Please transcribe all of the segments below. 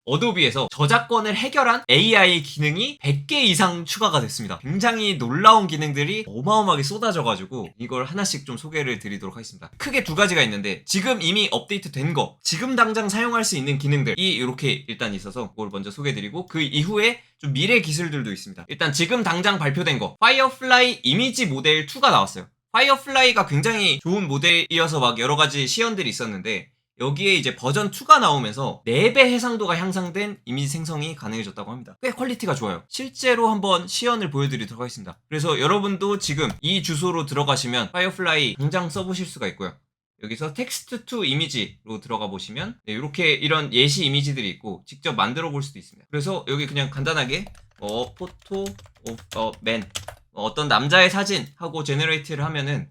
어도비에서 저작권을 해결한 AI 기능이 100개 이상 추가가 됐습니다. 굉장히 놀라운 기능들이 어마어마하게 쏟아져가지고 이걸 하나씩 좀 소개를 드리도록 하겠습니다. 크게 두 가지가 있는데 지금 이미 업데이트 된 거, 지금 당장 사용할 수 있는 기능들이 이렇게 일단 있어서 그걸 먼저 소개드리고 그 이후에 좀 미래 기술들도 있습니다. 일단 지금 당장 발표된 거, 파이어플라이 이미지 모델 2가 나왔어요. 파이어플라이가 굉장히 좋은 모델이어서 막 여러 가지 시연들이 있었는데 여기에 이제 버전 2가 나오면서 4배 해상도가 향상된 이미지 생성이 가능해졌다고 합니다. 꽤 퀄리티가 좋아요. 실제로 한번 시연을 보여드리도록 하겠습니다. 그래서 여러분도 지금 이 주소로 들어가시면 파이어플라이 당장 써보실 수가 있고요. 여기서 텍스트 투 이미지로 들어가 보시면 이렇게 이런 예시 이미지들이 있고 직접 만들어 볼 수도 있습니다. 그래서 여기 그냥 간단하게 포토 오브 맨 어떤 남자의 사진 하고 제너레이트를 하면은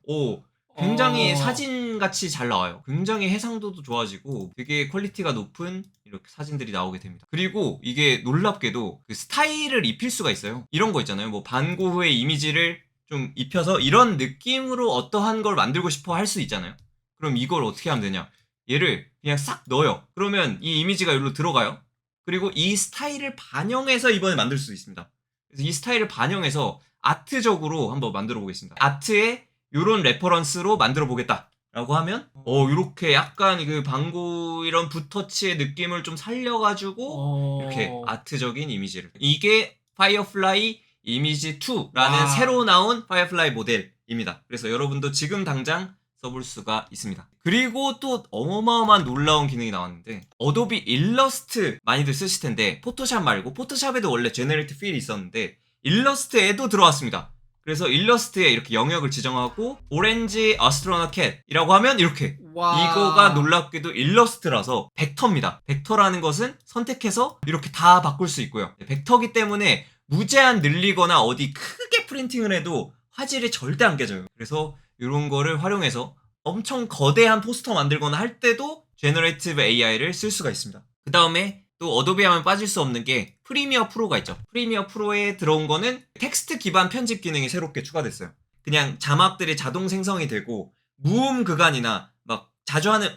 굉장히 사진같이 잘 나와요. 굉장히 해상도도 좋아지고 되게 퀄리티가 높은 이렇게 사진들이 나오게 됩니다. 그리고 이게 놀랍게도 그 스타일을 입힐 수가 있어요. 이런 거 있잖아요. 뭐 반고 후의 이미지를 좀 입혀서 이런 느낌으로 어떠한 걸 만들고 싶어 할 수 있잖아요. 그럼 이걸 어떻게 하면 되냐? 얘를 그냥 싹 넣어요. 그러면 이 이미지가 여기로 들어가요. 그리고 이 스타일을 반영해서 이번에 만들 수 있습니다. 그래서 이 스타일을 반영해서 아트적으로 한번 만들어 보겠습니다. 아트에 요런 레퍼런스로 만들어 보겠다 라고 하면 요렇게 약간 그 방구 이런 붓터치의 느낌을 좀 살려가지고 이렇게 아트적인 이미지를, 이게 파이어플라이 이미지 2라는 새로 나온 파이어플라이 모델입니다. 그래서 여러분도 지금 당장 써볼 수가 있습니다. 그리고 또 어마어마한 놀라운 기능이 나왔는데 어도비 일러스트 많이들 쓰실 텐데 포토샵 말고, 포토샵에도 원래 제너레이트 필이 있었는데 일러스트에도 들어왔습니다. 그래서 일러스트에 이렇게 영역을 지정하고 오렌지 아스트로넛 캣이라고 하면 이렇게 이거가 놀랍게도 일러스트라서 벡터입니다. 벡터라는 것은 선택해서 이렇게 다 바꿀 수 있고요. 벡터기 때문에 무제한 늘리거나 어디 크게 프린팅을 해도 화질이 절대 안 깨져요. 그래서 이런 거를 활용해서 엄청 거대한 포스터 만들거나 할 때도 제너레이티브 AI를 쓸 수가 있습니다. 그 다음에 또 어도비 하면 빠질 수 없는 게 프리미어 프로가 있죠. 프리미어 프로에 들어온 거는 텍스트 기반 편집 기능이 새롭게 추가됐어요. 그냥 자막들이 자동 생성이 되고 무음 구간이나 막 자주 하는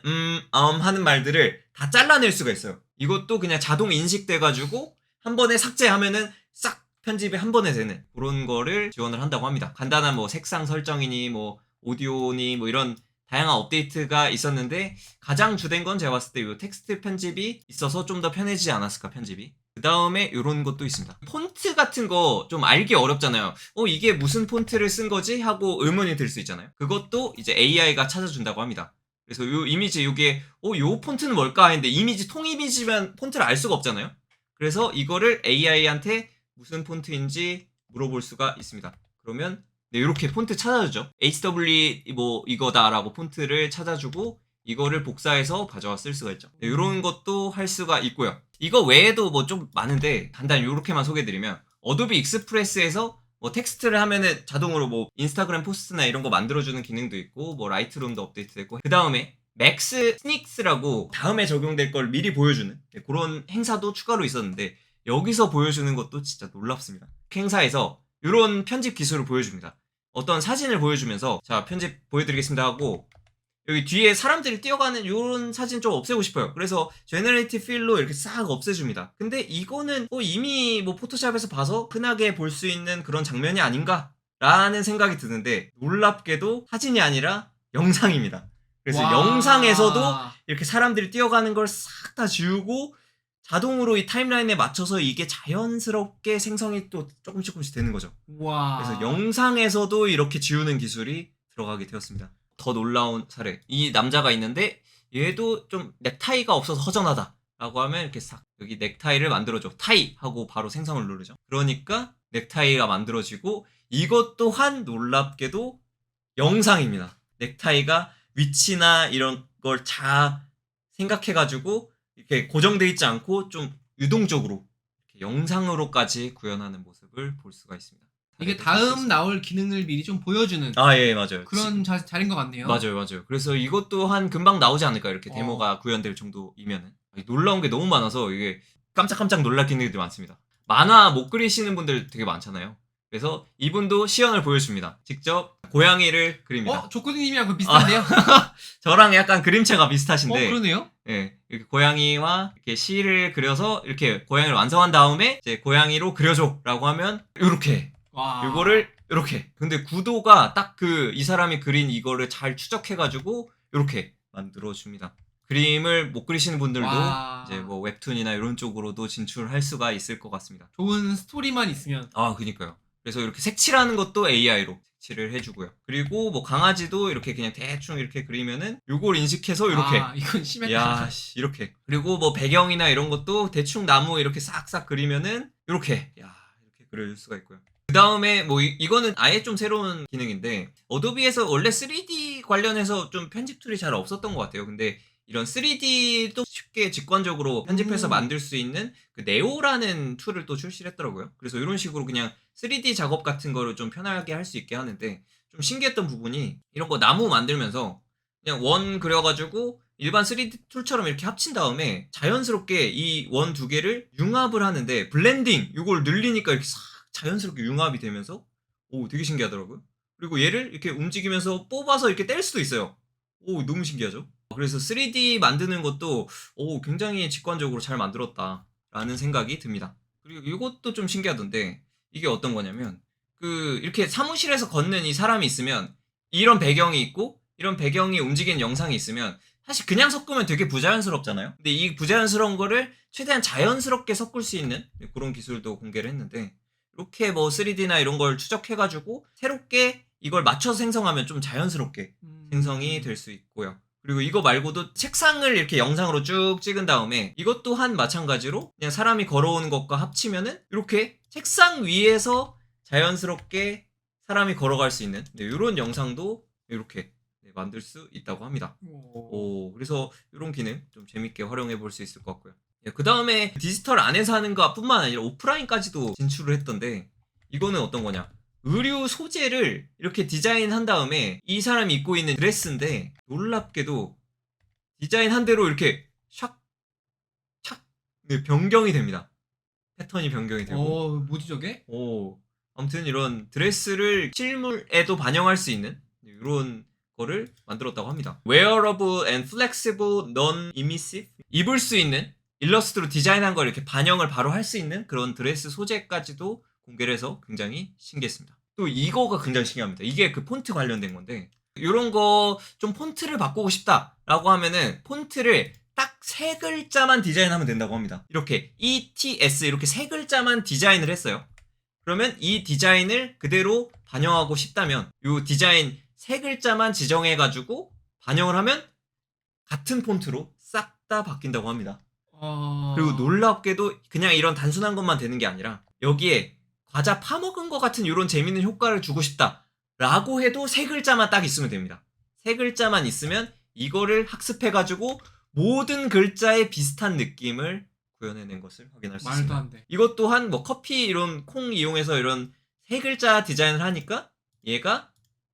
하는 말들을 다 잘라낼 수가 있어요. 이것도 그냥 자동 인식돼가지고 한 번에 삭제하면은 싹 편집이 한 번에 되는 그런 거를 지원을 한다고 합니다. 간단한 뭐 색상 설정이니 뭐 오디오니 뭐 이런 다양한 업데이트가 있었는데 가장 주된 건 제가 봤을 때 이 텍스트 편집이 있어서 좀 더 편해지지 않았을까, 편집이. 그 다음에 이런 것도 있습니다. 폰트 같은 거 좀 알기 어렵잖아요. 이게 무슨 폰트를 쓴 거지? 하고 의문이 들 수 있잖아요. 그것도 이제 AI가 찾아준다고 합니다. 그래서 요 이미지 요게 요 폰트는 뭘까 했는데 이미지 통 이미지면 폰트를 알 수가 없잖아요. 그래서 이거를 AI한테 무슨 폰트인지 물어볼 수가 있습니다. 그러면 이렇게 폰트 찾아주죠. HW 뭐 이거다라고 폰트를 찾아주고 이거를 복사해서 가져와 쓸 수가 있죠. 이런 것도 할 수가 있고요. 이거 외에도 뭐 좀 많은데 간단히 이렇게만 소개드리면 어도비 익스프레스에서 뭐 텍스트를 하면은 자동으로 뭐 인스타그램 포스트나 이런 거 만들어주는 기능도 있고 뭐 라이트룸도 업데이트됐고, 그 다음에 맥스 스닉스라고 다음에 적용될 걸 미리 보여주는 그런 행사도 추가로 있었는데 여기서 보여주는 것도 진짜 놀랍습니다. 행사에서 이런 편집 기술을 보여줍니다. 어떤 사진을 보여주면서 자 편집 보여드리겠습니다 하고 여기 뒤에 사람들이 뛰어가는 이런 사진 좀 없애고 싶어요. 그래서 제너레이티브 필로 이렇게 싹 없애줍니다. 근데 이거는 이미 뭐 포토샵에서 봐서 흔하게 볼 수 있는 그런 장면이 아닌가 라는 생각이 드는데 놀랍게도 사진이 아니라 영상입니다. 그래서 영상에서도 이렇게 사람들이 뛰어가는 걸 싹 다 지우고 자동으로 이 타임라인에 맞춰서 이게 자연스럽게 생성이 또 조금씩 되는 거죠. 그래서 영상에서도 이렇게 지우는 기술이 들어가게 되었습니다. 더 놀라운 사례. 이 남자가 있는데 얘도 좀 넥타이가 없어서 허전하다 라고 하면 이렇게 싹 여기 넥타이를 만들어줘. 타이 하고 바로 생성을 누르죠. 그러니까 넥타이가 만들어지고 이것 또한 놀랍게도 영상입니다. 넥타이가 위치나 이런 걸 다 생각해가지고 이렇게 고정되어 있지 않고 좀 유동적으로 이렇게 영상으로까지 구현하는 모습을 볼 수가 있습니다. 이게 다음 나올 기능을 미리 좀 보여주는 예, 맞아요. 그런 자리인 것 같네요. 맞아요. 그래서 이것도 한 금방 나오지 않을까, 이렇게 데모가 구현될 정도이면은. 놀라운 게 너무 많아서 이게 깜짝깜짝 놀랄 기능들이 많습니다. 만화 못 그리시는 분들 되게 많잖아요. 그래서 이분도 시연을 보여줍니다. 직접 고양이를 그립니다. 조코님이랑 그 비슷한데요? 저랑 약간 그림체가 비슷하신데 그러네요. 예, 이렇게 고양이와 이렇게 시를 그려서 이렇게 고양이를 완성한 다음에 이제 고양이로 그려줘라고 하면 이렇게 와. 이거를 이렇게. 근데 구도가 딱 그 이 사람이 그린 이거를 잘 추적해가지고 이렇게 만들어줍니다. 그림을 못 그리시는 분들도 와. 이제 뭐 웹툰이나 이런 쪽으로도 진출할 수가 있을 것 같습니다. 좋은 스토리만 있으면. 아, 그니까요. 그래서 이렇게 색칠하는 것도 AI로 색칠을 해주고요. 그리고 뭐 강아지도 이렇게 그냥 대충 이렇게 그리면은 요걸 인식해서 이렇게. 이건 심했다. 야, 씨, 이렇게. 그리고 뭐 배경이나 이런 것도 대충 나무 이렇게 싹싹 그리면은 이렇게. 야, 이렇게 그릴 수가 있고요. 그 다음에 뭐 이거는 아예 좀 새로운 기능인데 어도비에서 원래 3D 관련해서 좀 편집 툴이 잘 없었던 것 같아요. 근데 이런 3D도 쉽게 직관적으로 편집해서 만들 수 있는 그 네오라는 툴을 또 출시를 했더라고요. 그래서 이런 식으로 그냥 3D 작업 같은 거를 좀 편하게 할 수 있게 하는데 좀 신기했던 부분이 이런 거 나무 만들면서 그냥 원 그려가지고 일반 3D 툴처럼 이렇게 합친 다음에 자연스럽게 이 원 두 개를 융합을 하는데 블렌딩 이걸 늘리니까 이렇게 싹 자연스럽게 융합이 되면서 오, 되게 신기하더라고요. 그리고 얘를 이렇게 움직이면서 뽑아서 이렇게 뗄 수도 있어요. 오, 너무 신기하죠? 그래서 3D 만드는 것도 오, 굉장히 직관적으로 잘 만들었다라는 생각이 듭니다. 그리고 이것도 좀 신기하던데 이게 어떤 거냐면 그 이렇게 사무실에서 걷는 이 사람이 있으면 이런 배경이 있고 이런 배경이 움직이는 영상이 있으면 사실 그냥 섞으면 되게 부자연스럽잖아요. 근데 이 부자연스러운 거를 최대한 자연스럽게 섞을 수 있는 그런 기술도 공개를 했는데 이렇게 뭐 3D나 이런 걸 추적해가지고 새롭게 이걸 맞춰서 생성하면 좀 자연스럽게 생성이 될 수 있고요. 그리고 이거 말고도 책상을 이렇게 영상으로 쭉 찍은 다음에 이것 또한 마찬가지로 그냥 사람이 걸어오는 것과 합치면은 이렇게 책상 위에서 자연스럽게 사람이 걸어갈 수 있는 이런 영상도 이렇게 만들 수 있다고 합니다. 그래서 이런 기능 좀 재밌게 활용해 볼 수 있을 것 같고요. 그 다음에 디지털 안에서 하는 것뿐만 아니라 오프라인까지도 진출을 했던데 이거는 어떤 거냐? 의류 소재를 이렇게 디자인한 다음에 이 사람이 입고 있는 드레스인데 놀랍게도 디자인한 대로 이렇게 샥, 착 변경이 됩니다. 패턴이 변경이 되고. 뭐지 저게? 아무튼 이런 드레스를 실물에도 반영할 수 있는 이런 거를 만들었다고 합니다. Wearable and Flexible Non-Emissive 입을 수 있는 일러스트로 디자인한 걸 이렇게 반영을 바로 할 수 있는 그런 드레스 소재까지도 공개를 해서 굉장히 신기했습니다. 또 이거가 굉장히 신기합니다. 이게 그 폰트 관련된 건데 이런 거 좀 폰트를 바꾸고 싶다라고 하면은 폰트를 딱 세 글자만 디자인하면 된다고 합니다. 이렇게 ETS 이렇게 세 글자만 디자인을 했어요. 그러면 이 디자인을 그대로 반영하고 싶다면 이 디자인 세 글자만 지정해가지고 반영을 하면 같은 폰트로 싹 다 바뀐다고 합니다. 그리고 놀랍게도 그냥 이런 단순한 것만 되는 게 아니라 여기에 과자 파먹은 것 같은 이런 재밌는 효과를 주고 싶다 라고 해도 세 글자만 딱 있으면 됩니다. 세 글자만 있으면 이거를 학습해가지고 모든 글자에 비슷한 느낌을 구현해낸 것을 확인할 수 있습니다. 말도 안 돼. 이것 또한 뭐 커피 이런 콩 이용해서 이런 세 글자 디자인을 하니까 얘가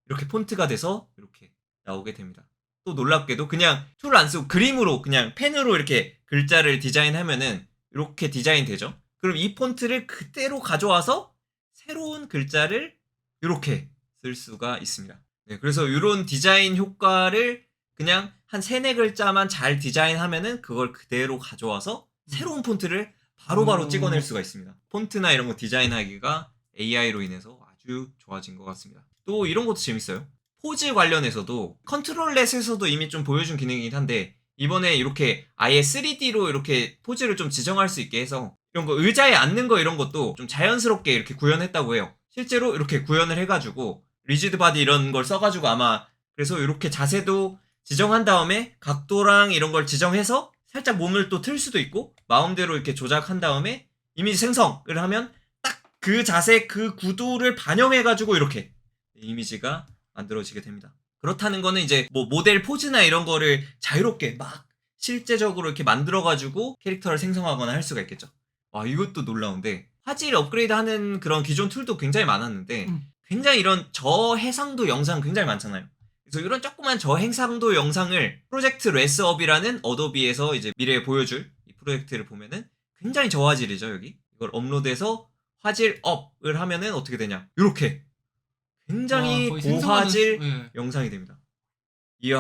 이렇게 폰트가 돼서 이렇게 나오게 됩니다. 또 놀랍게도 그냥 툴을 안 쓰고 그림으로 그냥 펜으로 이렇게 글자를 디자인하면은 이렇게 디자인 되죠. 그럼 이 폰트를 그대로 가져와서 새로운 글자를 이렇게 쓸 수가 있습니다. 그래서 이런 디자인 효과를 그냥 한 3-4글자만 잘 디자인하면은 그걸 그대로 가져와서 새로운 폰트를 바로바로 찍어낼 수가 있습니다. 폰트나 이런 거 디자인하기가 AI로 인해서 아주 좋아진 것 같습니다. 또 이런 것도 재밌어요. 포즈 관련해서도 컨트롤렛에서도 이미 좀 보여준 기능이긴 한데 이번에 이렇게 아예 3D로 이렇게 포즈를 좀 지정할 수 있게 해서 이런 거 의자에 앉는 거 이런 것도 좀 자연스럽게 이렇게 구현했다고 해요. 실제로 이렇게 구현을 해가지고 리지드 바디 이런 걸 써가지고 아마 그래서 이렇게 자세도 지정한 다음에 각도랑 이런 걸 지정해서 살짝 몸을 또 틀 수도 있고 마음대로 이렇게 조작한 다음에 이미지 생성을 하면 딱 그 자세 그 구도를 반영해가지고 이렇게 이미지가 만들어지게 됩니다. 그렇다는 거는 이제 뭐 모델 포즈나 이런 거를 자유롭게 막 실제적으로 이렇게 만들어가지고 캐릭터를 생성하거나 할 수가 있겠죠. 와, 이것도 놀라운데 화질 업그레이드 하는 그런 기존 툴도 굉장히 많았는데 굉장히 이런 저해상도 영상 굉장히 많잖아요. 그래서 이런 조그만 저해상도 영상을 프로젝트 레스업이라는 어도비에서 이제 미래에 보여줄 이 프로젝트를 보면은 굉장히 저화질이죠. 여기 이걸 업로드해서 화질 업을 하면은 어떻게 되냐? 이렇게 굉장히 거의 고화질 예. 영상이 됩니다. 이야.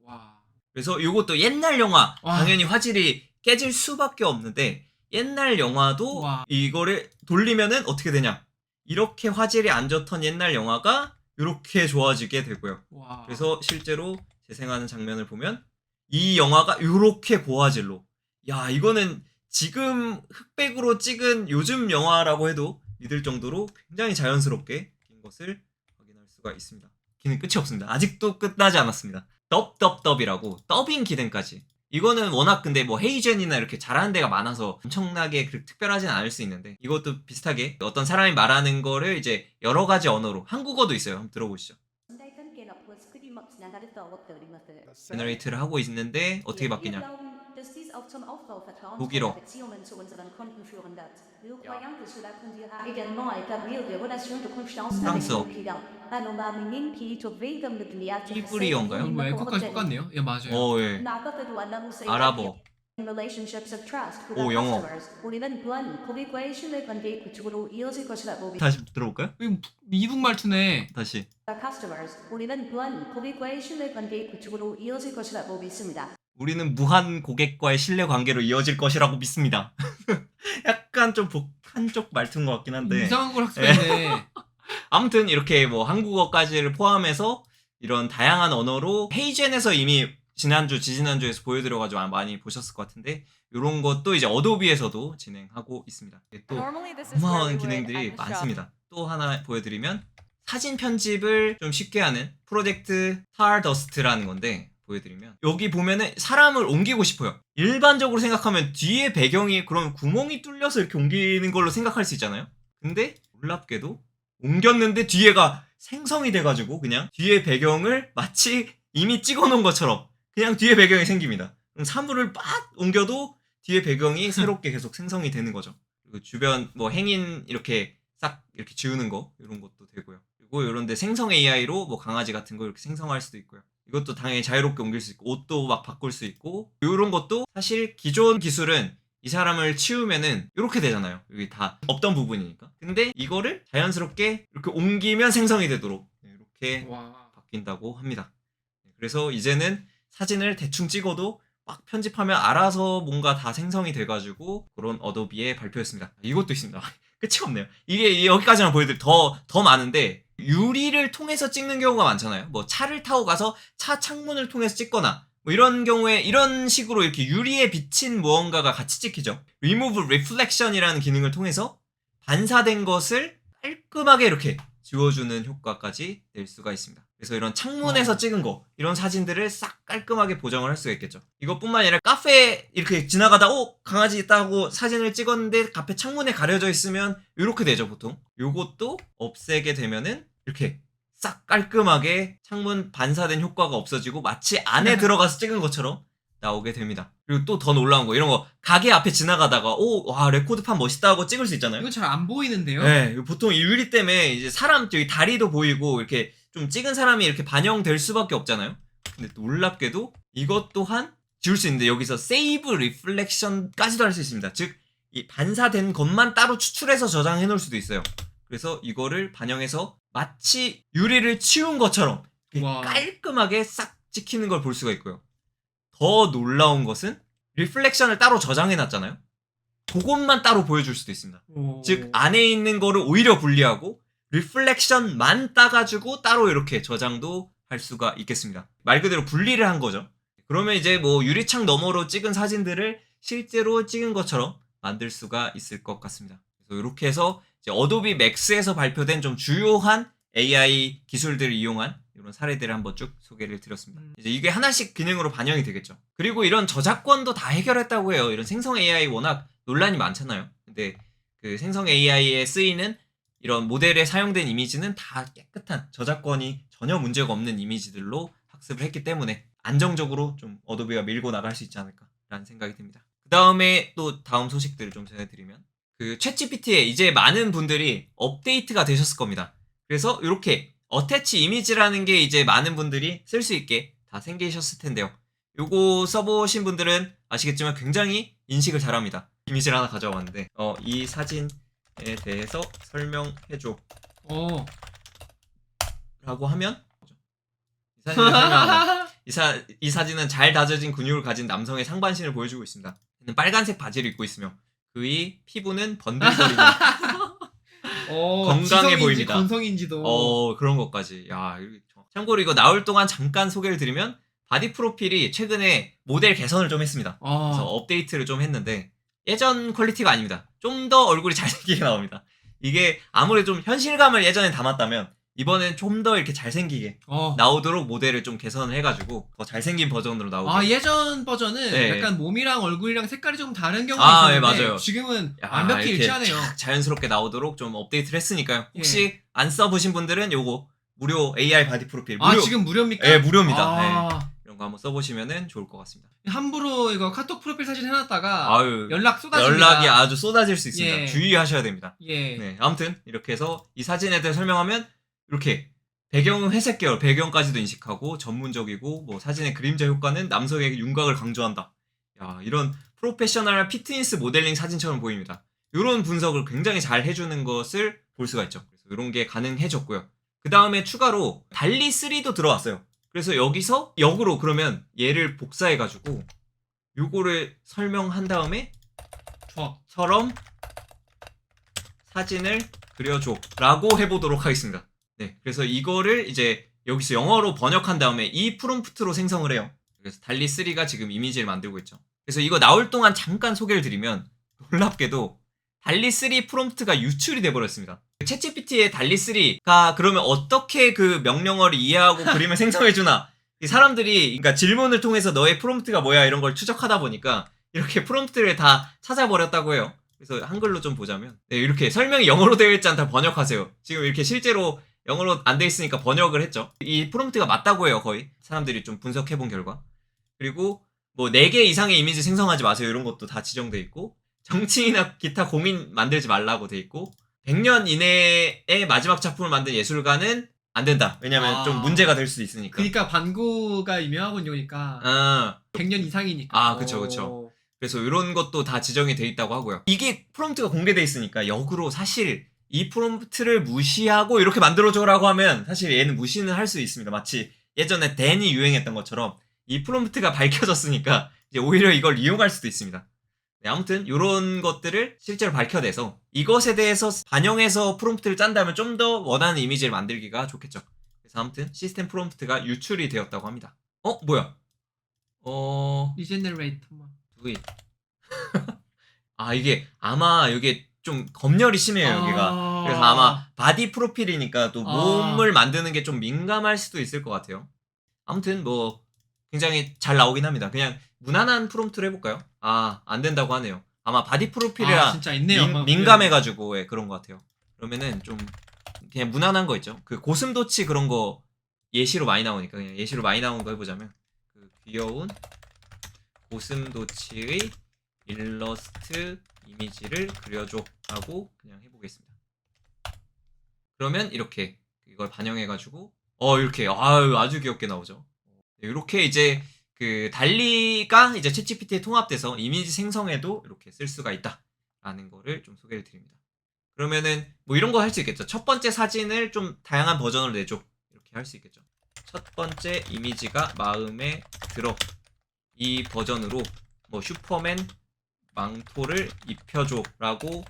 와. 그래서 이것도 옛날 영화 와. 당연히 화질이 깨질 수밖에 없는데 옛날 영화도 와. 이거를 돌리면은 어떻게 되냐? 이렇게 화질이 안 좋던 옛날 영화가 이렇게 좋아지게 되고요. 와. 그래서 실제로 재생하는 장면을 보면 이 영화가 이렇게 고화질로, 야 이거는 지금 흑백으로 찍은 요즘 영화라고 해도 믿을 정도로 굉장히 자연스럽게 낀 것을 확인할 수가 있습니다. 기능 끝이 없습니다. 아직도 끝나지 않았습니다. 덥덥덥이라고 더빙 기능까지. 이거는 워낙 근데 뭐 헤이젠이나 이렇게 잘하는 데가 많아서 엄청나게 그렇게 특별하진 않을 수 있는데 이것도 비슷하게 어떤 사람이 말하는 거를 이제 여러 가지 언어로, 한국어도 있어요. 한번 들어보시죠. 제너레이트를 하고 있는데 어떻게 바뀌냐? 독일어. 프랑스어. 히브리어인가요? 뭐 에코까지 똑같네요. 예, 맞아요. 예. 아랍어. 오, 영어. 다시 들어볼까요? 이거 미국 말투네. 다시. 우리는 무한 고객과의 신뢰 관계로 이어질 것이라고 믿습니다. 약간 좀 한쪽 말투인 것 같긴 한데. 이상한 걸 학습했네. 아무튼 이렇게 뭐 한국어까지를 포함해서 이런 다양한 언어로 헤이젠에서 이미 지지난주에서 보여드려가지고 많이 보셨을 것 같은데 이런 것도 이제 어도비에서도 진행하고 있습니다. 또 고마운 기능들이 많습니다. 또 하나 보여드리면 사진 편집을 좀 쉽게 하는 프로젝트 스타더스트라는 건데 보여드리면 여기 보면은 사람을 옮기고 싶어요. 일반적으로 생각하면 뒤에 배경이 그런 구멍이 뚫려서 이렇게 옮기는 걸로 생각할 수 있잖아요. 근데 놀랍게도 옮겼는데 뒤에가 생성이 돼가지고 그냥 뒤에 배경을 마치 이미 찍어놓은 것처럼 그냥 뒤에 배경이 생깁니다. 그럼 사물을 빡 옮겨도 뒤에 배경이 새롭게 계속 생성이 되는 거죠. 그리고 주변 뭐 행인 이렇게 싹 이렇게 지우는 거 이런 것도 되고요. 그리고 이런데 생성 AI로 뭐 강아지 같은 거 이렇게 생성할 수도 있고요. 이것도 당연히 자유롭게 옮길 수 있고 옷도 막 바꿀 수 있고 이런 것도 사실 기존 기술은 이 사람을 치우면은 이렇게 되잖아요. 여기 다 없던 부분이니까. 근데 이거를 자연스럽게 이렇게 옮기면 생성이 되도록 이렇게 바뀐다고 합니다. 그래서 이제는 사진을 대충 찍어도 막 편집하면 알아서 뭔가 다 생성이 돼가지고 그런 어도비의 발표였습니다. 이것도 있습니다. 끝이 없네요. 이게 여기까지만 보여드릴 더 많은데 유리를 통해서 찍는 경우가 많잖아요. 뭐 차를 타고 가서 차 창문을 통해서 찍거나 뭐 이런 경우에 이런 식으로 이렇게 유리에 비친 무언가가 같이 찍히죠. Remove Reflection이라는 기능을 통해서 반사된 것을 깔끔하게 이렇게 지워주는 효과까지 낼 수가 있습니다. 그래서 이런 창문에서 찍은 거 이런 사진들을 싹 깔끔하게 보정을 할 수가 있겠죠. 이것뿐만 아니라 카페 이렇게 지나가다 강아지 있다 하고 사진을 찍었는데 카페 창문에 가려져 있으면 이렇게 되죠 보통. 요것도 없애게 되면은 이렇게 싹 깔끔하게 창문 반사된 효과가 없어지고 마치 안에 들어가서 찍은 것처럼 나오게 됩니다. 그리고 또 더 놀라운 거 이런 거 가게 앞에 지나가다가 와 레코드판 멋있다 하고 찍을 수 있잖아요. 이거 잘 안 보이는데요? 네, 보통 이 유리 때문에 이제 사람 저기 다리도 보이고 이렇게 좀 찍은 사람이 이렇게 반영될 수밖에 없잖아요. 근데 놀랍게도 이것 또한 지울 수 있는데 여기서 세이브 리플렉션까지도 할 수 있습니다. 즉 이 반사된 것만 따로 추출해서 저장해 놓을 수도 있어요. 그래서 이거를 반영해서 마치 유리를 치운 것처럼 깔끔하게 싹 찍히는 걸 볼 수가 있고요. 더 놀라운 것은 리플렉션을 따로 저장해 놨잖아요. 그것만 따로 보여줄 수도 있습니다. 즉 안에 있는 거를 오히려 분리하고 리플렉션만 따가지고 따로 이렇게 저장도 할 수가 있겠습니다. 말 그대로 분리를 한 거죠. 그러면 이제 뭐 유리창 너머로 찍은 사진들을 실제로 찍은 것처럼 만들 수가 있을 것 같습니다. 그래서 이렇게 해서 이제 어도비 맥스에서 발표된 좀 주요한 AI 기술들을 이용한 이런 사례들을 한번 쭉 소개를 드렸습니다. 이제 이게 하나씩 기능으로 반영이 되겠죠. 그리고 이런 저작권도 다 해결했다고 해요. 이런 생성 AI 워낙 논란이 많잖아요. 근데 그 생성 AI에 쓰이는 이런 모델에 사용된 이미지는 다 깨끗한 저작권이 전혀 문제가 없는 이미지들로 학습을 했기 때문에 안정적으로 좀 어도비가 밀고 나갈 수 있지 않을까라는 생각이 듭니다. 그 다음에 또 다음 소식들을 좀 전해드리면 그 챗GPT에 이제 많은 분들이 업데이트가 되셨을 겁니다. 그래서 이렇게 어태치 이미지라는 게 이제 많은 분들이 쓸 수 있게 다 생기셨을 텐데요. 요거 써보신 분들은 아시겠지만 굉장히 인식을 잘합니다. 이미지를 하나 가져왔는데 이 사진 대해서 설명해줘 어. 라고 하면 이 사진을 설명하면 이 사진은 잘 다져진 근육을 가진 남성의 상반신을 보여주고 있습니다. 그는 빨간색 바지를 입고 있으며 그의 피부는 번들거리며 건강해 지성인지 보입니다. 건성인지도. 그런 것까지. 야, 참고로 이거 나올 동안 잠깐 소개를 드리면 바디 프로필이 최근에 모델 개선을 좀 했습니다. 그래서 업데이트를 좀 했는데 예전 퀄리티가 아닙니다. 좀 더 얼굴이 잘생기게 나옵니다. 이게 아무래도 좀 현실감을 예전에 담았다면 이번엔 좀 더 이렇게 잘생기게 나오도록 모델을 좀 개선을 해가지고 더 잘생긴 버전으로 나오고. 예전 버전은 네. 약간 몸이랑 얼굴이랑 색깔이 좀 다른 경우가 있었는데 네, 맞아요. 지금은 완벽히 이렇게 일치하네요. 자연스럽게 나오도록 좀 업데이트를 했으니까요. 혹시 예. 안 써보신 분들은 요거 무료 AI 바디 프로필 지금 무료입니까? 네, 무료입니다. 네. 이런 거 한번 써보시면 좋을 것 같습니다. 함부로 이거 카톡 프로필 사진 해놨다가 아유, 연락 쏟아집니다. 연락이 아주 쏟아질 수 있습니다. 예. 주의하셔야 됩니다. 예. 네, 아무튼 이렇게 해서 이 사진에 대해 설명하면 이렇게 배경은 회색 계열, 배경까지도 인식하고 전문적이고 뭐 사진의 그림자 효과는 남성의 윤곽을 강조한다. 야, 이런 프로페셔널 피트니스 모델링 사진처럼 보입니다. 이런 분석을 굉장히 잘 해주는 것을 볼 수가 있죠. 그래서 이런 게 가능해졌고요. 그 다음에 추가로 달리 3도 들어왔어요. 그래서 여기서 역으로 그러면 얘를 복사해가지고 요거를 설명한 다음에 처럼 사진을 그려줘 라고 해보도록 하겠습니다. 네, 그래서 이거를 이제 여기서 영어로 번역한 다음에 이 프롬프트로 생성을 해요. 그래서 달리 3가 지금 이미지를 만들고 있죠. 그래서 이거 나올 동안 잠깐 소개를 드리면 놀랍게도 달리 3 프롬프트가 유출이 돼버렸습니다. 챗GPT의 달리 3가 그러면 어떻게 그 명령어를 이해하고 그림을 생성해주나? 이 사람들이 그러니까 질문을 통해서 너의 프롬프트가 뭐야 이런 걸 추적하다 보니까 이렇게 프롬프트를 다 찾아버렸다고 해요. 그래서 한글로 좀 보자면 이렇게 설명이 영어로 되어 있지 않다 번역하세요. 지금 이렇게 실제로 영어로 안 돼 있으니까 번역을 했죠. 이 프롬프트가 맞다고 해요. 거의 사람들이 좀 분석해본 결과. 그리고 뭐 4개 이상의 이미지 생성하지 마세요. 이런 것도 다 지정돼 있고 정치인이나 기타 공인 만들지 말라고 돼 있고 100년 이내에 마지막 작품을 만든 예술가는 안 된다. 왜냐면 좀 문제가 될 수 있으니까. 그러니까 반고가 유명한 거니까 100년 이상이니까. 그쵸. 그래서 이런 것도 다 지정이 돼 있다고 하고요. 이게 프롬프트가 공개돼 있으니까 역으로 사실 이 프롬프트를 무시하고 이렇게 만들어줘라고 하면 사실 얘는 무시는 할 수 있습니다. 마치 예전에 댄이 유행했던 것처럼 이 프롬프트가 밝혀졌으니까 이제 오히려 이걸 이용할 수도 있습니다. 네, 아무튼 이런 것들을 실제로 밝혀내서 이것에 대해서 반영해서 프롬프트를 짠다면 좀 더 원하는 이미지를 만들기가 좋겠죠. 그래서 아무튼 시스템 프롬프트가 유출이 되었다고 합니다. 뭐야? 리제너레이터 누이. 이게 아마 이게 좀 검열이 심해요 여기가. 그래서 아마 바디 프로필이니까 또 몸을 만드는 게 좀 민감할 수도 있을 것 같아요. 아무튼 뭐 굉장히 잘 나오긴 합니다. 그냥 무난한 프롬프트를 해볼까요? 안 된다고 하네요. 아마 바디 프로필이라 진짜 있네요. 민감해가지고 그런 것 같아요. 그러면은 좀 그냥 무난한 거 있죠. 그 고슴도치 그런 거 예시로 많이 나오니까 그냥 예시로 많이 나온 거 해보자면 그 귀여운 고슴도치의 일러스트 이미지를 그려줘 라고 그냥 해보겠습니다. 그러면 이렇게 이걸 반영해가지고 이렇게 아주 귀엽게 나오죠. 이렇게 이제 그 달리가 이제 챗GPT에 통합돼서 이미지 생성에도 이렇게 쓸 수가 있다라는 거를 좀 소개를 드립니다. 그러면은 뭐 이런 거 할 수 있겠죠. 첫 번째 사진을 좀 다양한 버전으로 내줘 이렇게 할 수 있겠죠. 첫 번째 이미지가 마음에 들어 이 버전으로 뭐 슈퍼맨 망토를 입혀줘라고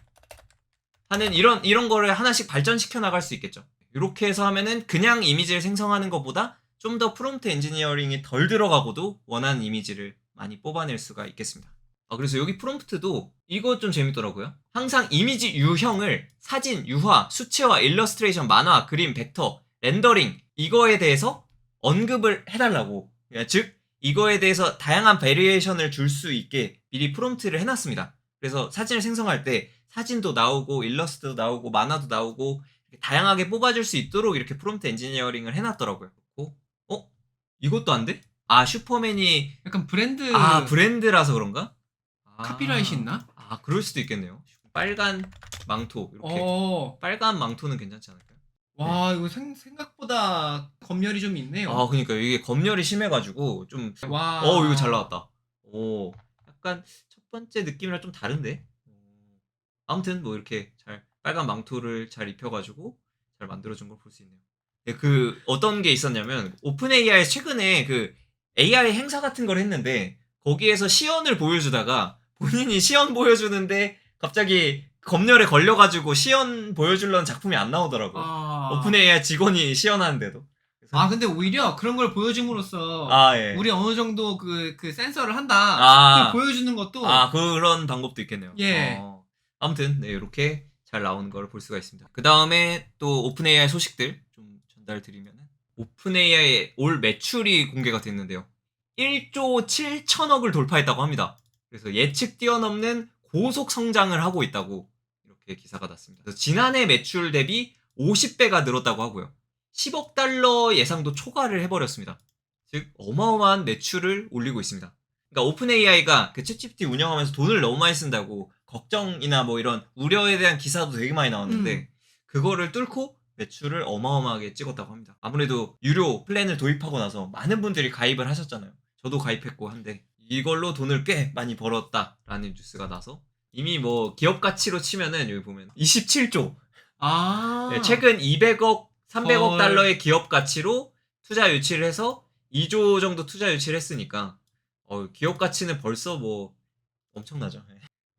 하는 이런 거를 하나씩 발전시켜 나갈 수 있겠죠. 이렇게 해서 하면은 그냥 이미지를 생성하는 것보다 좀 더 프롬프트 엔지니어링이 덜 들어가고도 원하는 이미지를 많이 뽑아낼 수가 있겠습니다. 그래서 여기 프롬프트도 이거 좀 재밌더라고요. 항상 이미지 유형을 사진, 유화, 수채화, 일러스트레이션, 만화, 그림, 벡터, 렌더링 이거에 대해서 언급을 해달라고. 즉 이거에 대해서 다양한 베리에이션을 줄 수 있게 미리 프롬프트를 해놨습니다. 그래서 사진을 생성할 때 사진도 나오고 일러스트도 나오고 만화도 나오고 다양하게 뽑아줄 수 있도록 이렇게 프롬프트 엔지니어링을 해놨더라고요. 이것도 안 돼? 슈퍼맨이 약간 브랜드 브랜드라서 그런가? 카피라이트 있나? 그럴 수도 있겠네요. 빨간 망토 이렇게 빨간 망토는 괜찮지 않을까요? 와 이거 생각보다 검열이 좀 있네요. 그러니까 이게 검열이 심해가지고 좀 이거 잘 나왔다. 약간 첫 번째 느낌이랑 좀 다른데. 아무튼 뭐 이렇게 잘 빨간 망토를 잘 입혀가지고 잘 만들어준 걸 볼 수 있네요. 네, 그 어떤 게 있었냐면 오픈 AI 최근에 그 AI 행사 같은 걸 했는데 거기에서 시연을 보여주다가 본인이 시연 보여주는데 갑자기 검열에 걸려가지고 시연 보여주려는 작품이 안 나오더라고요. 오픈 AI 직원이 시연하는데도. 근데 오히려 그런 걸 보여줌으로써 예. 우리 어느 정도 그 센서를 한다. 그걸 보여주는 것도 그런 방법도 있겠네요. 예. 아무튼 네, 이렇게 잘 나오는 걸 볼 수가 있습니다. 그 다음에 또 오픈 AI 소식들 좀 전달드리면은 오픈 AI의 올 매출이 공개가 됐는데요. 1조 7천억을 돌파했다고 합니다. 그래서 예측 뛰어넘는 고속 성장을 하고 있다고 이렇게 기사가 났습니다. 그래서 지난해 매출 대비 50배가 늘었다고 하고요. 10억 달러 예상도 초과를 해버렸습니다. 즉 어마어마한 매출을 올리고 있습니다. 그러니까 오픈 AI가 그 챗GPT 운영하면서 돈을 너무 많이 쓴다고 걱정이나 뭐 이런 우려에 대한 기사도 되게 많이 나왔는데 그거를 뚫고 매출을 어마어마하게 찍었다고 합니다. 아무래도 유료 플랜을 도입하고 나서 많은 분들이 가입을 하셨잖아요. 저도 가입했고 한데 이걸로 돈을 꽤 많이 벌었다라는 뉴스가 나서 이미 뭐 기업 가치로 치면은 여기 보면 27조 네, 최근 200억 300억 달러의 기업 가치로 투자 유치를 해서 2조 정도 투자 유치를 했으니까 기업 가치는 벌써 뭐 엄청나죠.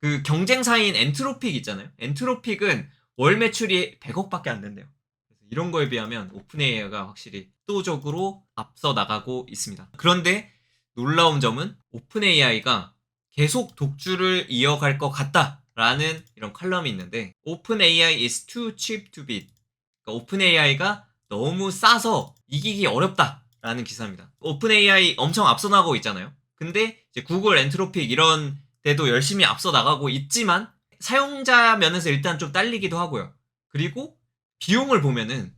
그 경쟁사인 엔트로픽 있잖아요. 엔트로픽은 월 매출이 100억밖에 안 된대요. 그래서 이런 거에 비하면 오픈 AI가 확실히 압도적으로 앞서 나가고 있습니다. 그런데 놀라운 점은 오픈 AI가 계속 독주를 이어갈 것 같다라는 이런 칼럼이 있는데 오픈 AI is too cheap to beat. 그러니까 오픈 AI가 너무 싸서 이기기 어렵다라는 기사입니다. 오픈 AI 엄청 앞서 나가고 있잖아요. 근데 이제 구글, 엔트로픽 이런 데도 열심히 앞서 나가고 있지만 사용자 면에서 일단 좀 딸리기도 하고요. 그리고 비용을 보면은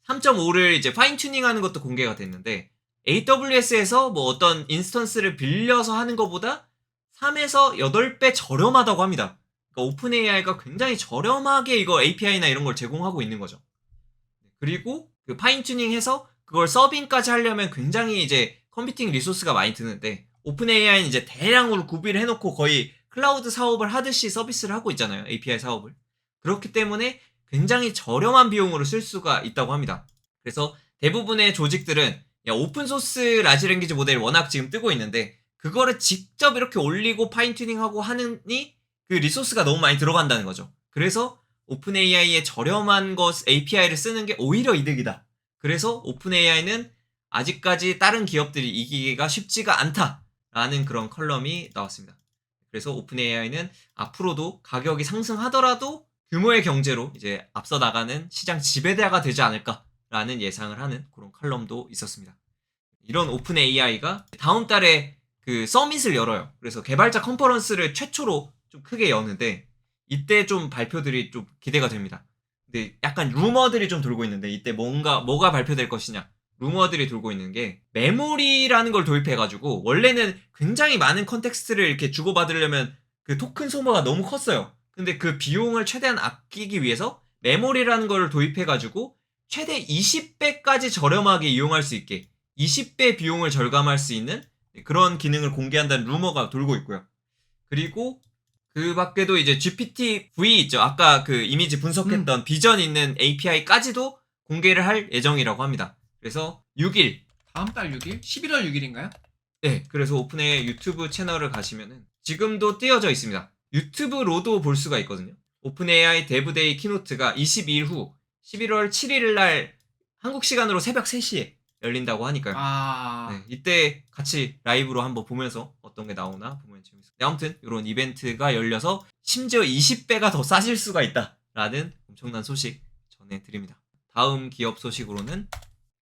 3.5를 이제 파인 튜닝하는 것도 공개가 됐는데 AWS에서 뭐 어떤 인스턴스를 빌려서 하는 것보다 3에서 8배 저렴하다고 합니다. 그러니까 오픈 AI가 굉장히 저렴하게 이거 API나 이런 걸 제공하고 있는 거죠. 그리고 그 파인 튜닝해서 그걸 서빙까지 하려면 굉장히 이제 컴퓨팅 리소스가 많이 드는데 오픈 AI는 이제 대량으로 구비를 해놓고 거의 클라우드 사업을 하듯이 서비스를 하고 있잖아요. API 사업을. 그렇기 때문에 굉장히 저렴한 비용으로 쓸 수가 있다고 합니다. 그래서 대부분의 조직들은 오픈소스 라지랭귀지 모델이 워낙 지금 뜨고 있는데 그거를 직접 이렇게 올리고 파인 튜닝하고 하느니 그 리소스가 너무 많이 들어간다는 거죠. 그래서 오픈 AI의 저렴한 것 API를 쓰는 게 오히려 이득이다. 그래서 오픈 AI는 아직까지 다른 기업들이 이기기가 쉽지가 않다라는 그런 컬럼이 나왔습니다. 그래서 오픈 AI는 앞으로도 가격이 상승하더라도 규모의 경제로 이제 앞서 나가는 시장 지배자가 되지 않을까라는 예상을 하는 그런 컬럼도 있었습니다. 이런 오픈 AI가 다음 달에 그 서밋을 열어요. 그래서 개발자 컨퍼런스를 최초로 좀 크게 여는데 이때 좀 발표들이 좀 기대가 됩니다. 근데 약간 루머들이 좀 돌고 있는데 이때 뭐가 발표될 것이냐 루머들이 돌고 있는 게 메모리라는 걸 도입해가지고 원래는 굉장히 많은 컨텍스트를 이렇게 주고받으려면 그 토큰 소모가 너무 컸어요. 근데 그 비용을 최대한 아끼기 위해서 메모리라는 걸 도입해가지고 최대 20배까지 저렴하게 이용할 수 있게 20배 비용을 절감할 수 있는 그런 기능을 공개한다는 루머가 돌고 있고요. 그리고 그 밖에도 이제 GPT-V 있죠. 아까 그 이미지 분석했던 비전 있는 API까지도 공개를 할 예정이라고 합니다. 그래서 6일. 다음 달 6일? 11월 6일인가요? 네. 그래서 오픈의 유튜브 채널을 가시면은 지금도 띄어져 있습니다. 유튜브로도 볼 수가 있거든요. 오픈 AI 데브데이 키노트가 22일 후 11월 7일 날 한국 시간으로 새벽 3시에 열린다고 하니까요. 네, 이때 같이 라이브로 한번 보면서 어떤 게 나오나 보면 재밌을 것 같아요. 아무튼 이런 이벤트가 열려서 심지어 20배가 더 싸질 수가 있다라는 엄청난 소식 전해드립니다. 다음 기업 소식으로는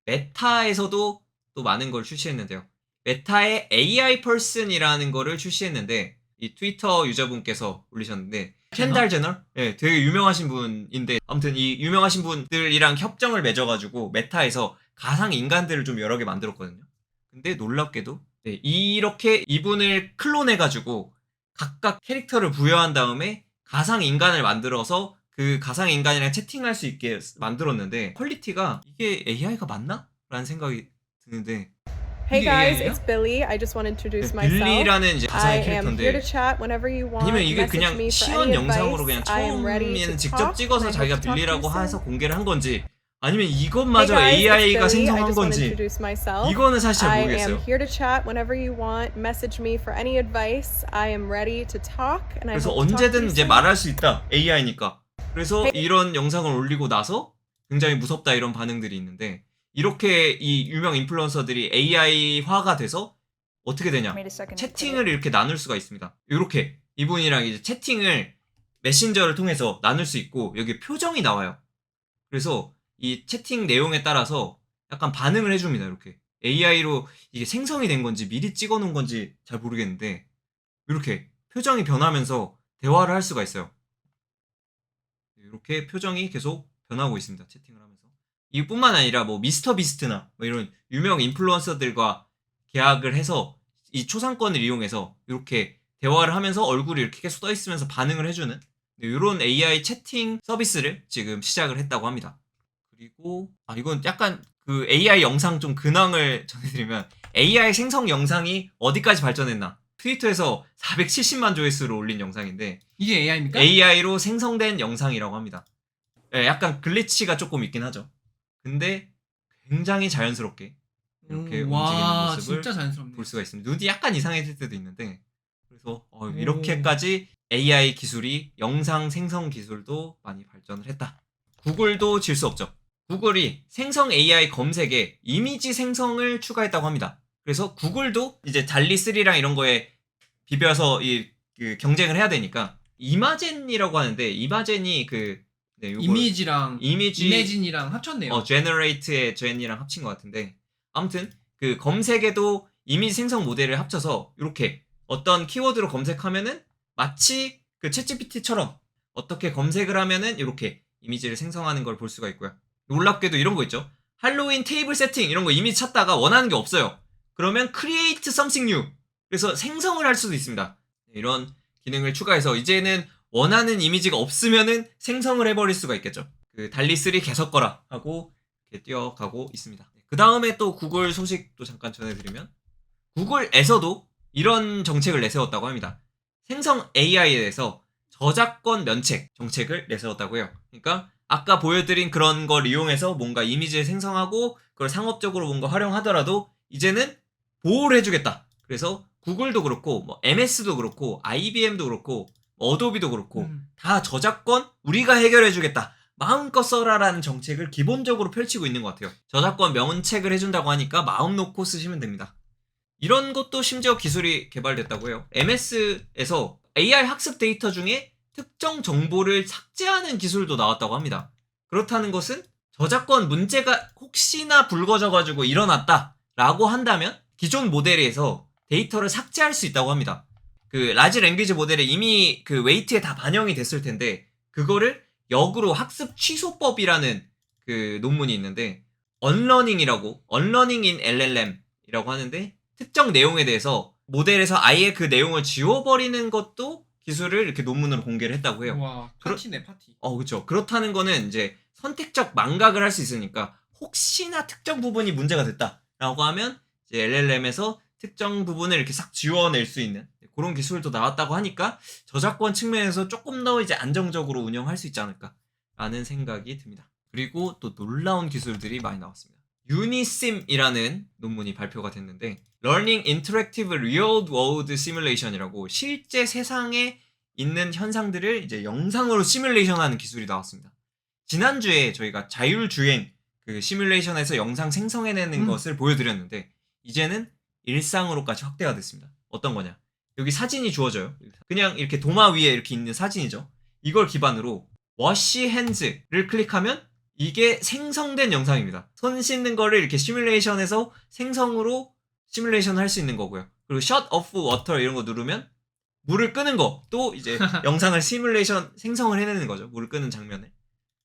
메타에서도 또 많은 걸 출시했는데요. 메타의 AI 퍼슨이라는 거를 출시했는데 이 트위터 유저분께서 올리셨는데 켄달 제너? 네, 되게 유명하신 분인데 아무튼 이 유명하신 분들이랑 협정을 맺어가지고 메타에서 가상 인간들을 좀 여러 개 만들었거든요. 근데 놀랍게도 네, 이렇게 이분을 클론해가지고 각각 캐릭터를 부여한 다음에 가상 인간을 만들어서 그 가상 인간이랑 채팅할 수 있게 만들었는데 퀄리티가 이게 AI가 맞나? 라는 생각이 드는데 Hey 이게 guys, AI예요? it's Billy. I just want to introduce myself. 빌리라는 이제 I 가상의 am here to 캐릭터인데 chat whenever you want. 아니면 이게 Message 그냥 me for 시연 any 영상으로 그냥 advice. I am ready to 처음에는 직접 talk, and 찍어서 I 자기가 hope to talk to you 빌리라고 soon. 해서 공개를 한 건지 아니면 Hey 이것마저 guys, it's AI가 Billy. I 생성한 just want to 건지 introduce myself. 이거는 사실 잘 I am 모르겠어요. here to chat whenever you want. Message me for any advice. I am ready to talk, and I 그래서 hope to talk to 언제든 you 이제 soon. 말할 수 있다. AI니까. 그래서 이런 영상을 올리고 나서 굉장히 무섭다 이런 반응들이 있는데 이렇게 이 유명 인플루언서들이 AI화가 돼서 어떻게 되냐? 채팅을 이렇게 나눌 수가 있습니다. 이렇게 이분이랑 이제 채팅을 메신저를 통해서 나눌 수 있고 여기 표정이 나와요. 그래서 이 채팅 내용에 따라서 약간 반응을 해줍니다. 이렇게 AI로 이게 생성이 된 건지 미리 찍어놓은 건지 잘 모르겠는데 이렇게 표정이 변하면서 대화를 할 수가 있어요. 이렇게 표정이 계속 변하고 있습니다. 채팅을 하면서. 이뿐만 아니라 뭐 미스터 비스트나 뭐 이런 유명 인플루언서들과 계약을 해서 이 초상권을 이용해서 이렇게 대화를 하면서 얼굴이 이렇게 계속 떠 있으면서 반응을 해주는 이런 AI 채팅 서비스를 지금 시작을 했다고 합니다. 그리고 이건 약간 그 AI 영상 좀 근황을 전해드리면 AI 생성 영상이 어디까지 발전했나? 트위터에서 470만 조회수를 올린 영상인데 이게 AI입니까? AI로 생성된 영상이라고 합니다. 예, 약간 글리치가 조금 있긴 하죠. 근데 굉장히 자연스럽게 이렇게 움직이는 와, 모습을 진짜 자연스럽네. 볼 수가 있습니다. 눈이 약간 이상해질 때도 있는데 그래서 오. 이렇게까지 AI 기술이 영상 생성 기술도 많이 발전을 했다. 구글도 질 수 없죠. 구글이 생성 AI 검색에 이미지 생성을 추가했다고 합니다. 그래서 구글도 이제 달리3랑 이런 거에 비벼서 그 경쟁을 해야 되니까 이마젠이라고 하는데 이마젠이 이미진이랑 합쳤네요. generate의 gen이랑 합친 것 같은데 아무튼 그 검색에도 이미지 생성 모델을 합쳐서 이렇게 어떤 키워드로 검색하면은 마치 그 챗GPT처럼 어떻게 검색을 하면은 이렇게 이미지를 생성하는 걸 볼 수가 있고요. 놀랍게도 이런 거 있죠. 할로윈 테이블 세팅 이런 거 이미지 찾다가 원하는 게 없어요. 그러면 create something new. 그래서 생성을 할 수도 있습니다. 이런 기능을 추가해서 이제는 원하는 이미지가 없으면은 생성을 해버릴 수가 있겠죠. 그 달리3 개섞어라 하고 이렇게 뛰어가고 있습니다. 그 다음에 또 구글 소식도 잠깐 전해드리면 구글에서도 이런 정책을 내세웠다고 합니다. 생성 AI에 대해서 저작권 면책 정책을 내세웠다고 해요. 그러니까 아까 보여드린 그런 걸 이용해서 뭔가 이미지를 생성하고 그걸 상업적으로 뭔가 활용하더라도 이제는 보호를 해주겠다. 그래서 구글도 그렇고 뭐 MS도 그렇고 IBM도 그렇고 어도비도 그렇고 다 저작권 우리가 해결해주겠다. 마음껏 써라라는 정책을 기본적으로 펼치고 있는 것 같아요. 저작권 명언책을 해준다고 하니까 마음 놓고 쓰시면 됩니다. 이런 것도 심지어 기술이 개발됐다고 해요. MS에서 AI 학습 데이터 중에 특정 정보를 삭제하는 기술도 나왔다고 합니다. 그렇다는 것은 저작권 문제가 혹시나 불거져가지고 일어났다라고 한다면 기존 모델에서 데이터를 삭제할 수 있다고 합니다. 그 라지 랭귀지 모델에 이미 그 웨이트에 다 반영이 됐을 텐데 그거를 역으로 학습 취소법이라는 그 논문이 있는데 언러닝 인 LLM이라고 하는데 특정 내용에 대해서 모델에서 아예 그 내용을 지워버리는 것도 기술을 이렇게 논문으로 공개를 했다고 해요. 와, 파티네, 파티. 그렇죠. 그렇다는 거는 이제 선택적 망각을 할 수 있으니까 혹시나 특정 부분이 문제가 됐다라고 하면 이제 LLM에서 특정 부분을 이렇게 싹 지워낼 수 있는 그런 기술도 나왔다고 하니까 저작권 측면에서 조금 더 이제 안정적으로 운영할 수 있지 않을까라는 생각이 듭니다. 그리고 또 놀라운 기술들이 많이 나왔습니다. 유니심이라는 논문이 발표가 됐는데 Learning Interactive Real World Simulation이라고 실제 세상에 있는 현상들을 이제 영상으로 시뮬레이션하는 기술이 나왔습니다. 지난주에 저희가 자율주행 그 시뮬레이션에서 영상 생성해내는 것을 보여드렸는데 이제는 일상으로까지 확대가 됐습니다. 어떤 거냐? 여기 사진이 주어져요. 그냥 이렇게 도마 위에 이렇게 있는 사진이죠. 이걸 기반으로 워시 핸즈를 클릭하면 이게 생성된 영상입니다. 손 씻는 거를 이렇게 시뮬레이션해서 생성으로 시뮬레이션 할 수 있는 거고요. 그리고 shut off water 이런 거 누르면 물을 끄는 거 또 이제 영상을 시뮬레이션 생성을 해내는 거죠. 물을 끄는 장면을.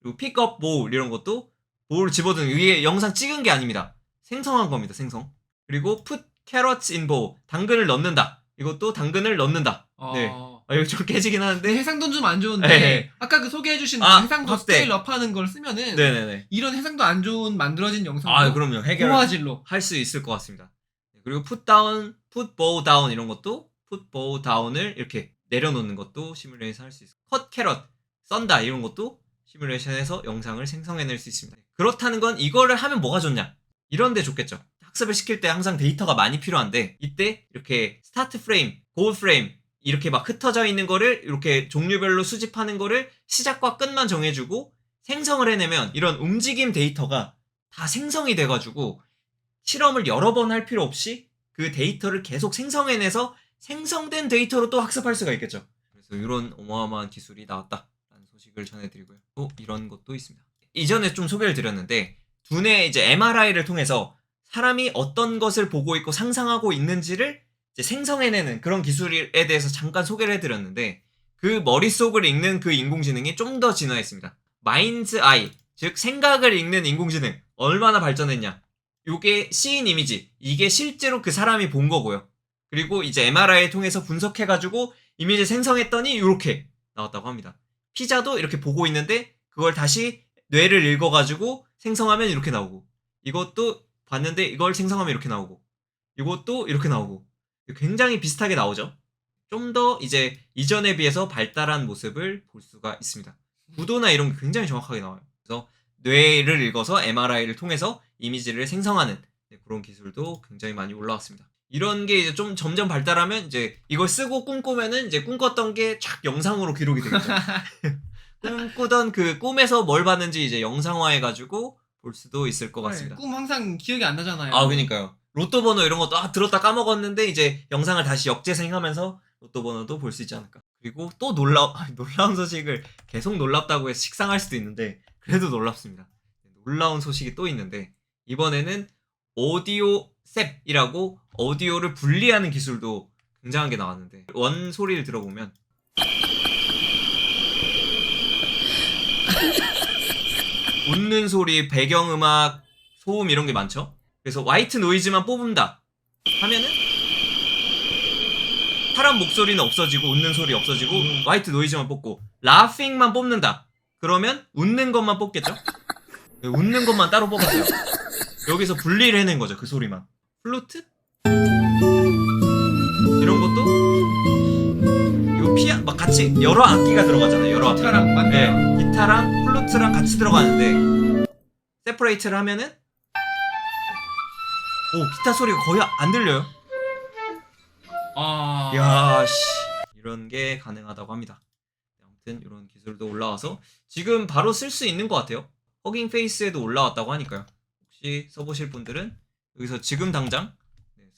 그리고 pick up bowl 이런 것도 볼을 집어드는 이게 영상 찍은 게 아닙니다. 생성한 겁니다. 생성. 그리고 put carrots in bowl 당근을 넣는다. 이것도 당근을 넣는다. 네. 이거 좀 깨지긴 하는데 해상도는 좀 안 좋은데 네. 아까 그 소개해주신 해상도 확대. 스케일 업하는 걸 쓰면은 네네네. 이런 해상도 안 좋은 만들어진 영상도 그럼요. 해결 고화질로 할 수 있을 것 같습니다. 그리고 풋다운, 풋보우 다운 이런 것도 풋보우 다운을 이렇게 내려놓는 것도 시뮬레이션 할 수 있어요. 컷 캐럿, 썬다 이런 것도 시뮬레이션에서 영상을 생성해낼 수 있습니다. 그렇다는 건 이거를 하면 뭐가 좋냐? 이런 데 좋겠죠. 학습을 시킬 때 항상 데이터가 많이 필요한데 이때 이렇게 스타트 프레임, 골 프레임 이렇게 막 흩어져 있는 거를 이렇게 종류별로 수집하는 거를 시작과 끝만 정해주고 생성을 해내면 이런 움직임 데이터가 다 생성이 돼가지고 실험을 여러 번 할 필요 없이 그 데이터를 계속 생성해내서 생성된 데이터로 또 학습할 수가 있겠죠. 그래서 이런 어마어마한 기술이 나왔다라는 소식을 전해드리고요. 또 이런 것도 있습니다. 이전에 좀 소개를 드렸는데 두뇌 이제 MRI를 통해서 사람이 어떤 것을 보고 있고 상상하고 있는지를 이제 생성해내는 그런 기술에 대해서 잠깐 소개를 해드렸는데 그 머릿속을 읽는 그 인공지능이 좀 더 진화했습니다. 마인드 아이, 즉 생각을 읽는 인공지능 얼마나 발전했냐. 요게 시인 이미지, 이게 실제로 그 사람이 본 거고요. 그리고 이제 MRI를 통해서 분석해가지고 이미지 생성했더니 이렇게 나왔다고 합니다. 피자도 이렇게 보고 있는데 그걸 다시 뇌를 읽어가지고 생성하면 이렇게 나오고, 이것도 봤는데 이걸 생성하면 이렇게 나오고, 이것도 이렇게 나오고, 굉장히 비슷하게 나오죠. 좀 더 이제 이전에 비해서 발달한 모습을 볼 수가 있습니다. 구도나 이런 게 굉장히 정확하게 나와요. 그래서 뇌를 읽어서 MRI를 통해서 이미지를 생성하는 그런 기술도 굉장히 많이 올라왔습니다. 이런 게 이제 좀 점점 발달하면 이제 이걸 쓰고 꿈꾸면은 이제 꿈꿨던 게 쫙 영상으로 기록이 되겠죠. 꿈꾸던 그 꿈에서 뭘 봤는지 이제 영상화해가지고 볼 수도 있을 것 같습니다. 꿈 항상 기억이 안 나잖아요. 아, 그러니까요. 로또 번호 이런 것도 들었다 까먹었는데 이제 영상을 다시 역재생하면서 로또 번호도 볼 수 있지 않을까. 그리고 또 놀라운 소식을 계속 놀랍다고 해서 식상할 수도 있는데 그래도 놀랍습니다. 놀라운 소식이 또 있는데 이번에는 오디오 셉이라고 오디오를 분리하는 기술도 굉장한 게 나왔는데 원 소리를 들어보면 웃는 소리, 배경음악, 소음 이런 게 많죠. 그래서 화이트 노이즈만 뽑는다 하면은 사람 목소리는 없어지고 웃는 소리 없어지고 화이트 노이즈만 뽑고 라핑만 뽑는다 그러면 웃는 것만 뽑겠죠. 웃는 것만 따로 뽑았어요. 여기서 분리를 해낸 거죠. 그 소리만. 플루트? 이런 것도 이거 막 같이 여러 악기가 들어가잖아요. 여러 악기. 기타랑 맞네요. 네, 기타랑 플루트랑 같이 들어가는데 세퍼레이트를 하면은 기타 소리가 거의 안 들려요. 야, 씨. 이런 게 가능하다고 합니다. 아무튼 이런 기술도 올라와서 지금 바로 쓸 수 있는 것 같아요. 허깅 페이스에도 올라왔다고 하니까요. 혹시 써보실 분들은 여기서 지금 당장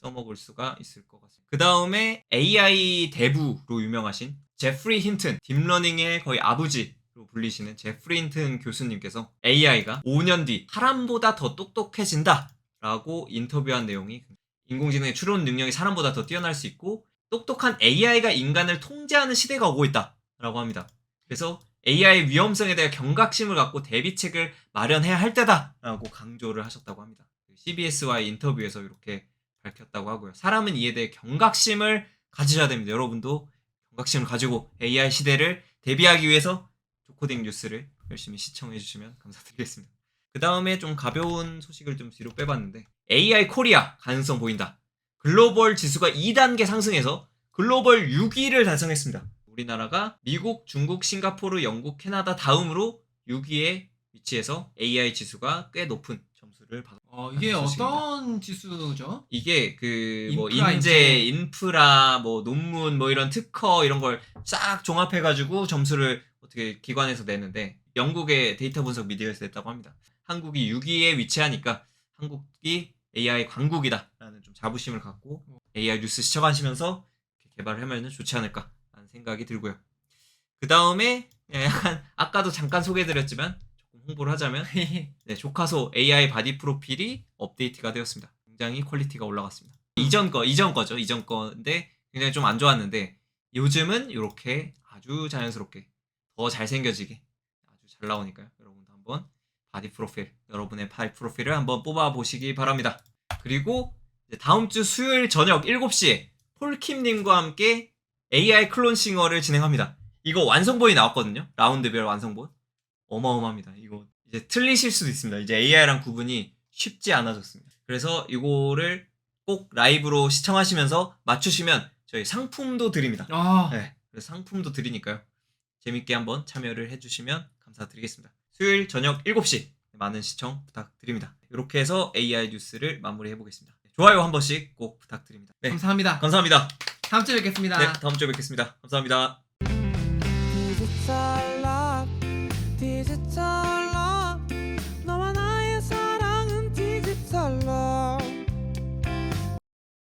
써먹을 수가 있을 것 같습니다. 그 다음에 AI 대부로 유명하신 제프리 힌튼, 딥러닝의 거의 아버지로 불리시는 제프리 힌튼 교수님께서 AI가 5년 뒤 사람보다 더 똑똑해진다 라고 인터뷰한 내용이 인공지능의 추론 능력이 사람보다 더 뛰어날 수 있고 똑똑한 AI가 인간을 통제하는 시대가 오고 있다 라고 합니다. 그래서 AI 위험성에 대해 경각심을 갖고 대비책을 마련해야 할 때다 라고 강조를 하셨다고 합니다. CBS와의 인터뷰에서 이렇게 밝혔다고 하고요. 사람은 이에 대해 경각심을 가지셔야 됩니다. 여러분도 경각심을 가지고 AI 시대를 대비하기 위해서 조코딩 뉴스를 열심히 시청해 주시면 감사드리겠습니다. 그 다음에 좀 가벼운 소식을 좀 뒤로 빼봤는데 AI 코리아 가능성 보인다. 글로벌 지수가 2단계 상승해서 글로벌 6위를 달성했습니다. 우리나라가 미국, 중국, 싱가포르, 영국, 캐나다 다음으로 6위에 위치해서 AI 지수가 꽤 높은 점수를 받았습니다. 이게 어떤 지수죠? 이게 그 뭐 인프라, 인프라, 뭐 논문, 뭐 이런 특허 이런 걸 싹 종합해가지고 점수를 어떻게 기관에서 내는데 영국의 데이터 분석 미디어에서 냈다고 합니다. 한국이 6위에 위치하니까 한국이 AI 강국이다라는 좀 자부심을 갖고 AI 뉴스 시청하시면서 개발을 하면 좋지 않을까라는 생각이 들고요. 그 다음에 약간 아까도 잠깐 소개해드렸지만 조금 홍보를 하자면 조카소 AI 바디 프로필이 업데이트가 되었습니다. 굉장히 퀄리티가 올라갔습니다. 이전 건데 굉장히 좀 안 좋았는데 요즘은 이렇게 아주 자연스럽게 더 잘생겨지게 아주 잘 나오니까요. 여러분도 한번 바디 프로필, 여러분의 바디 프로필을 한번 뽑아보시기 바랍니다. 그리고 다음 주 수요일 저녁 7시에 폴킴님과 함께 AI 클론 싱어를 진행합니다. 이거 완성본이 나왔거든요. 라운드별 완성본. 어마어마합니다. 이거 이제 틀리실 수도 있습니다. 이제 AI랑 구분이 쉽지 않아졌습니다. 그래서 이거를 꼭 라이브로 시청하시면서 맞추시면 저희 상품도 드립니다. 네, 그래서 상품도 드리니까요. 재밌게 한번 참여를 해주시면 감사드리겠습니다. 수요일 저녁 7시 많은 시청 부탁드립니다. 이렇게 해서 AI 뉴스를 마무리해보겠습니다. 좋아요 한 번씩 꼭 부탁드립니다. 네, 감사합니다. 감사합니다. 다음 주에 뵙겠습니다. 네, 다음 주에 뵙겠습니다. 감사합니다. 디지털